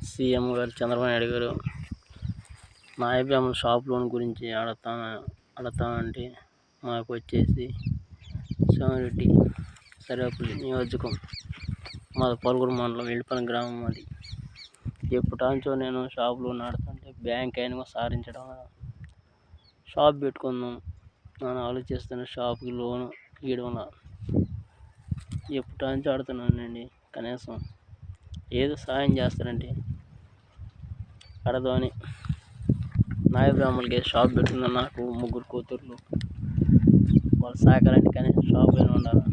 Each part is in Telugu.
సీఎం గారు చంద్రబాబు నాయుడు గారు నాయబ్రాహ్మణ షాప్ లోన్ గురించి అడతామంటే మాకు వచ్చేసి సోమిరెడ్డి సర్వేపల్లి నియోజకం మాది పలుగురు మండలం వెల్లిపల్లి గ్రామం. అది ఎప్పటించో నేను షాప్ లోన్ ఆడుతుంటే బ్యాంక్ అయినా సారించడం షాప్ పెట్టుకుందాం నేను ఆలోచిస్తున్న షాప్కి లోన్ ఇవ్వడం ఎప్పటించో ఆడుతున్నానండి. కనీసం ఏదో సాయం చేస్తారంటే అడదామని నాయబ్రాహ్మణులకి షాప్ పెట్టుకున్న నాకు 3 కూతుర్లు వాళ్ళు సాకాలంటే కనీసం షాప్ అయినా ఉండాలి.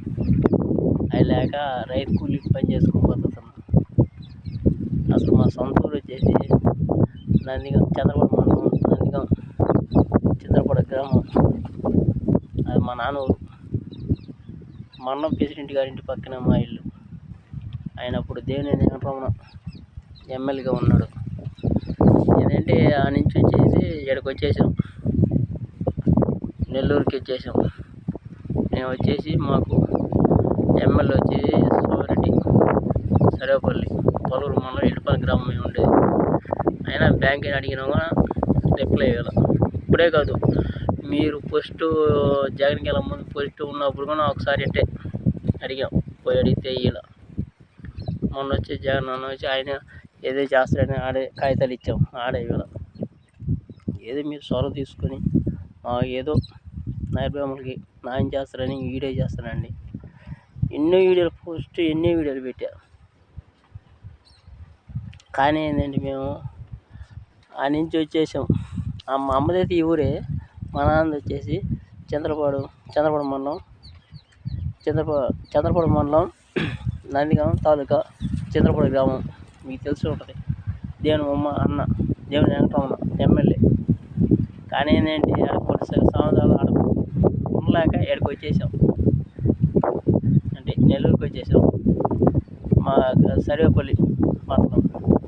అవి లేక రైతు కూలికి పని చేసుకుని బతుకుతున్నాం. అసలు మా సొంత ఊరు వచ్చేసి నందిగం, చంద్రపడ మండలం, నందిగం చిత్రపడ గ్రామం. అది మా నాన్న ఊరు. మండలం ప్రెసిడెంట్ గారింటి పక్కన మా ఇల్లు. ఆయన అప్పుడు దేవినేని వెంకటరమణ ఎమ్మెల్యేగా ఉన్నాడు. ఏంటంటే ఆ నుంచి వచ్చేసి ఇక్కడికి వచ్చేసాం, నెల్లూరుకి వచ్చేసాం. మేము వచ్చేసి మాకు ఎమ్మెల్యే వచ్చేసి సోమిరెడ్డి సర్వేపల్లి పలువురు మండలం వెల్లిపల్లి గ్రామం ఉండేది. అయినా బ్యాంక్ అని అడిగినా కూడా రిప్లై ఇవ్వాలి. ఇప్పుడే కాదు, మీరు ఫస్ట్ జగన్కి వెళ్ళ ముందు ఫస్ట్ ఉన్నప్పుడు కూడా ఒకసారి అంటే అడిగాం, పోయి అడిగితే ఇలా మొన్న వచ్చి జగన్ అన్న వచ్చి ఆయన ఏదో చేస్తాడని ఆడే కాగితాలు ఇచ్చాం, ఆడే ఇవాళ ఏదో మీరు చొరవ తీసుకొని ఏదో నాయబ్రాహ్మణులకి న్యాయం చేస్తారని వీడియో చేస్తానండి. ఎన్నో వీడియోలు పెట్టా. కానీ ఏంటంటే మేము ఆ నుంచి వచ్చేసాం. మా అమ్మదైతే ఈ ఊరే, మా నాన్నది వచ్చేసి చంద్రపడ మండలం నందిగాం తాలూకా చింతలపూడి గ్రామం. మీకు తెలిసి ఉంటుంది. దేవుని అన్న దేవుని వెంకటరమణ ఎమ్మెల్యే. కానీ ఏంటంటే కొన్ని సంవత్సరాలు ఉండలేక ఇక్కడికి వచ్చేసాం, అంటే నెల్లూరుకి వచ్చేసాం. మా సర్వేపల్లి మండలం,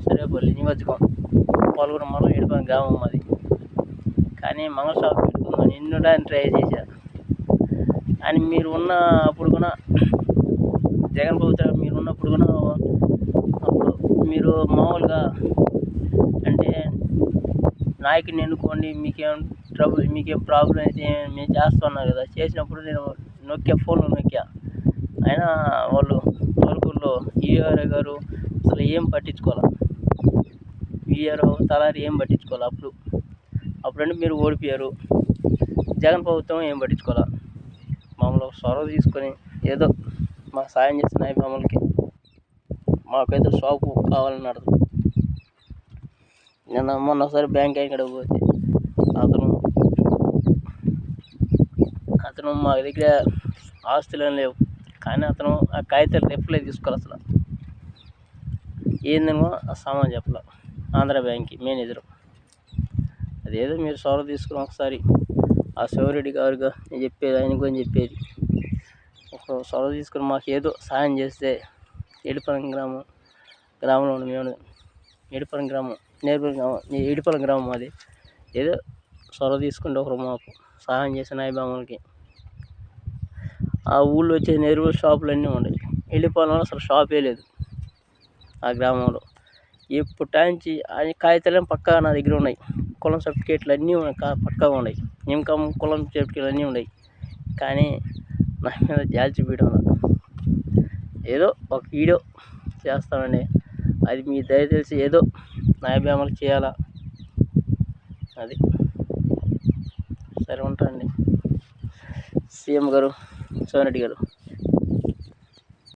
సర్వేపల్లి నియోజకం, పలువురు మండలం వెల్లిపల్లి గ్రామం అది. కానీ మంగళ షాప్ పెట్టుకుందాం ఎన్నో ట్రై చేశారు. అని మీరు ఉన్నప్పుడు కూడా జగన్ ప్రభుత్వం మీరు ఉన్నప్పుడు కూడా అప్పుడు మీరు మామూలుగా అంటే నాయకుడిని ఎన్నుకోండి, మీకేం ప్రాబ్లం అయితే మేము చేస్తున్నారు కదా. చేసినప్పుడు నేను ఫోన్లో నొక్కా. అయినా వాళ్ళు పలుకుల్లో ఈఆర్ఓ గారు అసలు ఏం పట్టించుకోవాలి, ఈఆర్ఓ తలారి ఏం పట్టించుకోవాలి. అప్పుడంటే మీరు ఓడిపోయారు. జగన్ ప్రభుత్వం ఏం పట్టించుకోవాలి. మమ్మల్ని చొరవ తీసుకొని ఏదో మాకు సాయం చేసిన నాయబ్రాహ్మణులకి మాకైతే షాపు కావాలని అడదు. నిన్న మొన్న ఒకసారి బ్యాంక్ ఇక్కడ పోతే అతను మా దగ్గర ఆస్తులు ఏం లేవు, కానీ అతను ఆ కాగితాలు రిప్లై తీసుకోవాలి. అసలు ఏందేమో ఆ సామాన్ చెప్పాల. ఆంధ్ర బ్యాంక్ మేనేజరు అదేదో మీరు చొరవ తీసుకుని ఒకసారి ఆ శివరెడ్డి గారుగా నేను చెప్పేది, ఆయన కూడా చెప్పేది, ఒక చొరవ తీసుకుని మాకు ఏదో సాయం చేస్తే వెల్లిపల్లి గ్రామంలో మేము వెల్లిపల్లి గ్రామం అది ఏదో చొరవ తీసుకుంటే ఒకరు మాకు సహాయం చేసిన నాయబ్రాహ్మణులకి. ఆ ఊళ్ళో వచ్చే నెరువుల షాపులు అన్నీ ఉన్నాయి. వెల్లిపల్లిలో అసలు షాపే లేదు ఆ గ్రామంలో. ఎప్పటించి అన్ని కాగితాలు పక్కా నా దగ్గర ఉన్నాయి. కులం సర్టిఫికేట్లు అన్నీ పక్కాగా ఉన్నాయి. ఇన్కమ్ కులం సర్టిఫికేట్లు అన్నీ ఉన్నాయి. కానీ నా మీద జాలి చూపించడం ఏదో ఒక వీడియో చేస్తామండి. అది మీ దయచేసి ఏదో నాయబ్రాహ్మణులకు చేయాలా. అది సరే ఉంటానండి. సీఎం గారు సోమిరెడ్డి గారు.